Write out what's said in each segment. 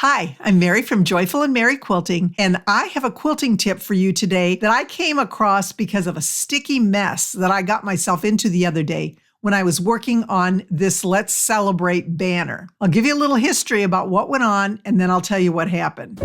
Hi, I'm Mary from Joyful and Mary Quilting, and I have a quilting tip for you today that I came across because of a sticky mess that I got myself into the other day when I was working on this Let's Celebrate banner. I'll give you a little history about what went on, and then I'll tell you what happened.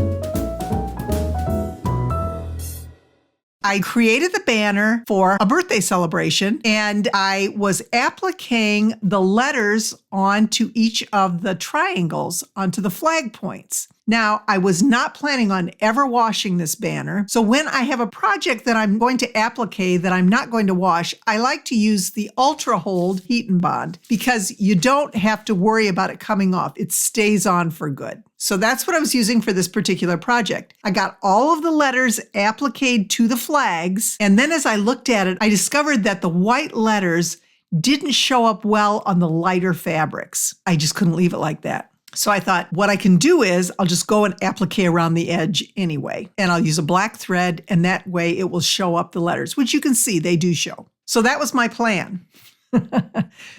I created the banner for a birthday celebration, and I was appliquing the letters onto each of the triangles onto the flag points. Now, I was not planning on ever washing this banner. So when I have a project that I'm going to applique that I'm not going to wash, I like to use the Ultra Hold Heat and Bond because you don't have to worry about it coming off. It stays on for good. So that's what I was using for this particular project. I got all of the letters appliqued to the flags. And then as I looked at it, I discovered that the white letters didn't show up well on the lighter fabrics. I just couldn't leave it like that. So I thought what I can do is I'll just go and applique around the edge anyway. And I'll use a black thread, and that way it will show up the letters, which you can see they do show. So that was my plan.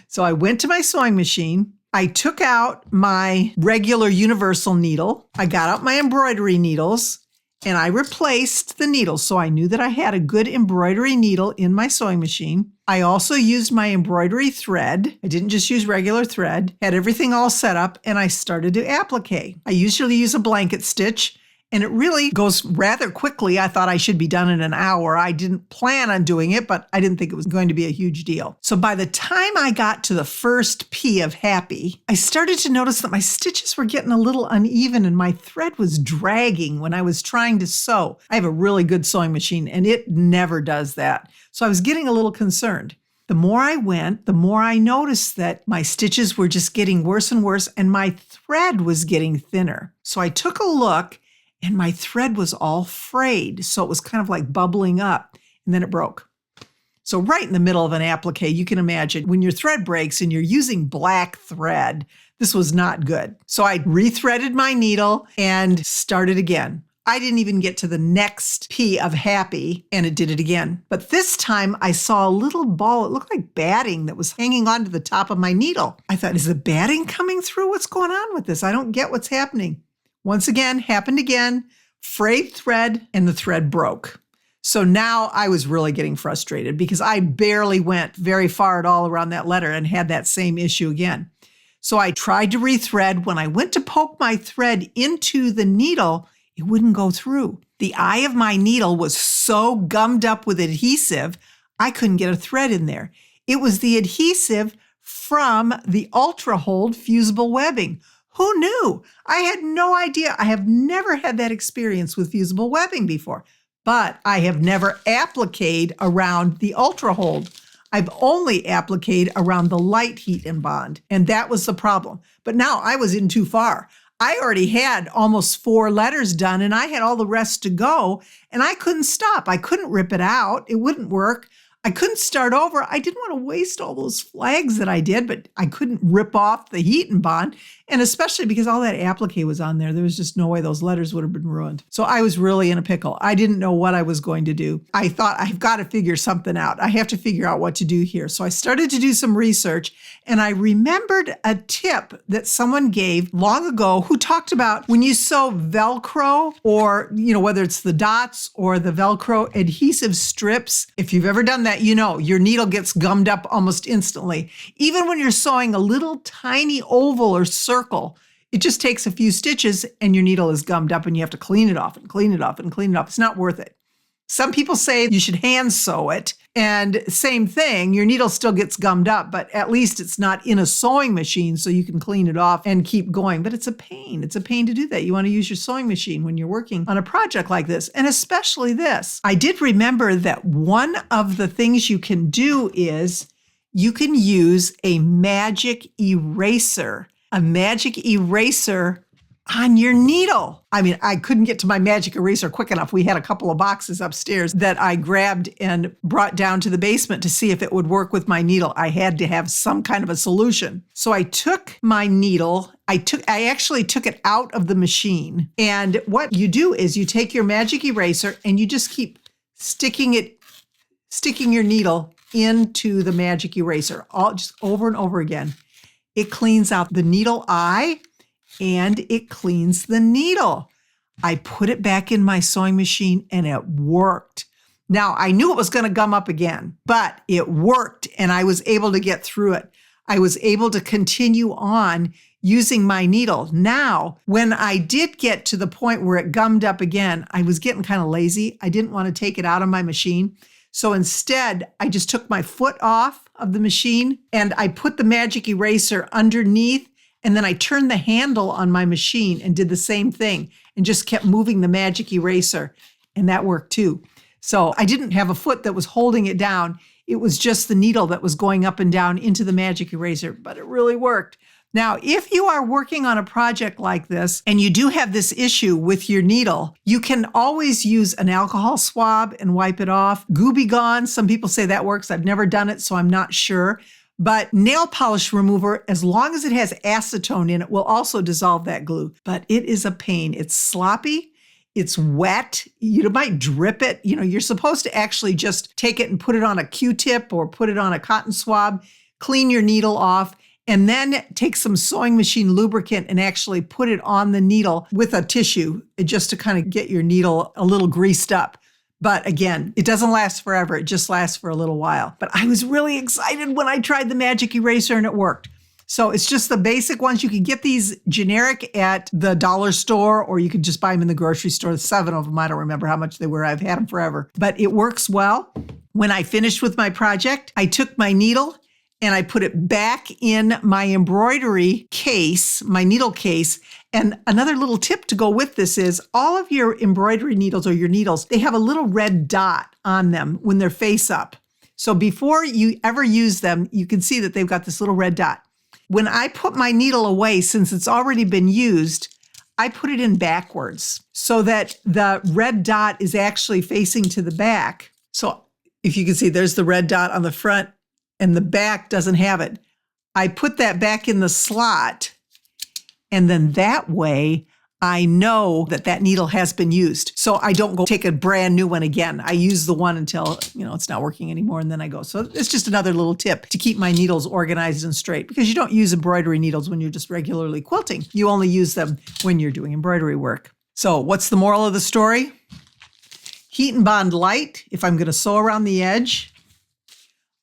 So I went to my sewing machine. I took out my regular universal needle. I got out my embroidery needles and I replaced the needles. So I knew that I had a good embroidery needle in my sewing machine. I also used my embroidery thread. I didn't just use regular thread, had everything all set up, and I started to applique. I usually use a blanket stitch, and it really goes rather quickly. I thought I should be done in an hour. I didn't plan on doing it, but I didn't think it was going to be a huge deal. So by the time I got to the first P of happy, I started to notice that my stitches were getting a little uneven and my thread was dragging when I was trying to sew. I have a really good sewing machine and it never does that. So I was getting a little concerned. The more I went, the more I noticed that my stitches were just getting worse and worse and my thread was getting thinner. So I took a look and my thread was all frayed. So it was kind of like bubbling up and then it broke. So right in the middle of an applique, you can imagine when your thread breaks and you're using black thread, this was not good. So I rethreaded my needle and started again. I didn't even get to the next P of happy and it did it again. But this time I saw a little ball, it looked like batting that was hanging onto the top of my needle. I thought, is the batting coming through? What's going on with this? I don't get what's happening. Once again, happened again, frayed thread, and the thread broke. So now I was really getting frustrated because I barely went very far at all around that letter and had that same issue again. So I tried to rethread. When I went to poke my thread into the needle, it wouldn't go through. The eye of my needle was so gummed up with adhesive, I couldn't get a thread in there. It was the adhesive from the Ultra Hold fusible webbing. Who knew? I had no idea. I have never had that experience with fusible webbing before, but I have never appliqued around the Ultra Hold. I've only appliqued around the light heat and bond, and that was the problem. But now I was in too far. I already had almost 4 letters done and I had all the rest to go and I couldn't stop. I couldn't rip it out. It wouldn't work. I couldn't start over. I didn't want to waste all those flags that I did, but I couldn't rip off the heat and bond. And especially because all that applique was on there, there was just no way those letters would have been ruined. So I was really in a pickle. I didn't know what I was going to do. I thought I've got to figure something out. I have to figure out what to do here. So I started to do some research and I remembered a tip that someone gave long ago who talked about when you sew Velcro or, whether it's the dots or the Velcro adhesive strips, if you've ever done that, your needle gets gummed up almost instantly. Even when you're sewing a little tiny oval or circle, it just takes a few stitches and your needle is gummed up and you have to clean it off and clean it off and clean it off. It's not worth it. Some people say you should hand sew it, and same thing, your needle still gets gummed up, but at least it's not in a sewing machine so you can clean it off and keep going. But it's a pain. It's a pain to do that. You want to use your sewing machine when you're working on a project like this, and especially this. I did remember that one of the things you can do is you can use a magic eraser on your needle. I mean, I couldn't get to my magic eraser quick enough. We had a couple of boxes upstairs that I grabbed and brought down to the basement to see if it would work with my needle. I had to have some kind of a solution. So I took my needle, I actually took it out of the machine. And what you do is you take your magic eraser and you just keep sticking your needle into the magic eraser, all just over and over again. It cleans out the needle eye and it cleans the needle. I put it back in my sewing machine and it worked. Now, I knew it was going to gum up again, but it worked and I was able to get through it. I was able to continue on using my needle. Now, when I did get to the point where it gummed up again, I was getting kind of lazy. I didn't want to take it out of my machine. So instead, I just took my foot off of the machine and I put the magic eraser underneath, and then I turned the handle on my machine and did the same thing and just kept moving the magic eraser, and that worked too. So I didn't have a foot that was holding it down. It was just the needle that was going up and down into the magic eraser, but it really worked. Now, if you are working on a project like this and you do have this issue with your needle, you can always use an alcohol swab and wipe it off. Gooby Gone, some people say that works. I've never done it, so I'm not sure. But nail polish remover, as long as it has acetone in it, will also dissolve that glue. But it is a pain. It's sloppy. It's wet. You might drip it. You're supposed to actually just take it and put it on a Q-tip or put it on a cotton swab, clean your needle off, and then take some sewing machine lubricant and actually put it on the needle with a tissue just to kind of get your needle a little greased up. But again, it doesn't last forever. It just lasts for a little while. But I was really excited when I tried the magic eraser and it worked. So it's just the basic ones. You can get these generic at the dollar store, or you could just buy them in the grocery store. 7 of them. I don't remember how much they were. I've had them forever. But it works well. When I finished with my project, I took my needle and I put it back in my embroidery case, my needle case. And another little tip to go with this is all of your embroidery needles or your needles, they have a little red dot on them when they're face up. So before you ever use them, you can see that they've got this little red dot. When I put my needle away, since it's already been used, I put it in backwards so that the red dot is actually facing to the back. So if you can see, there's the red dot on the front and the back doesn't have it. I put that back in the slot, and then that way I know that that needle has been used. So I don't go take a brand new one again. I use the one until, it's not working anymore, and then I go. So it's just another little tip to keep my needles organized and straight, because you don't use embroidery needles when you're just regularly quilting. You only use them when you're doing embroidery work. So what's the moral of the story? Heat and bond light if I'm going to sew around the edge.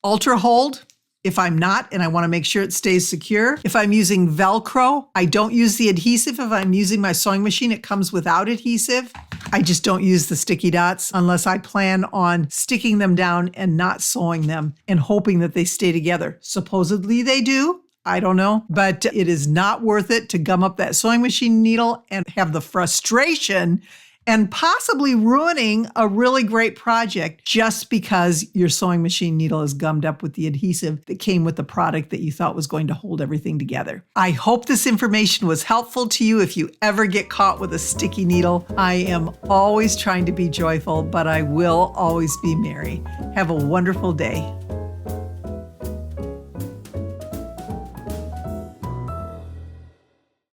Ultra hold if I'm not and I want to make sure it stays secure. If I'm using Velcro, I don't use the adhesive. If I'm using my sewing machine, it comes without adhesive. I just don't use the sticky dots unless I plan on sticking them down and not sewing them and hoping that they stay together. Supposedly they do. I don't know, but it is not worth it to gum up that sewing machine needle and have the frustration and possibly ruining a really great project just because your sewing machine needle is gummed up with the adhesive that came with the product that you thought was going to hold everything together. I hope this information was helpful to you if you ever get caught with a sticky needle. I am always trying to be joyful, but I will always be merry. Have a wonderful day.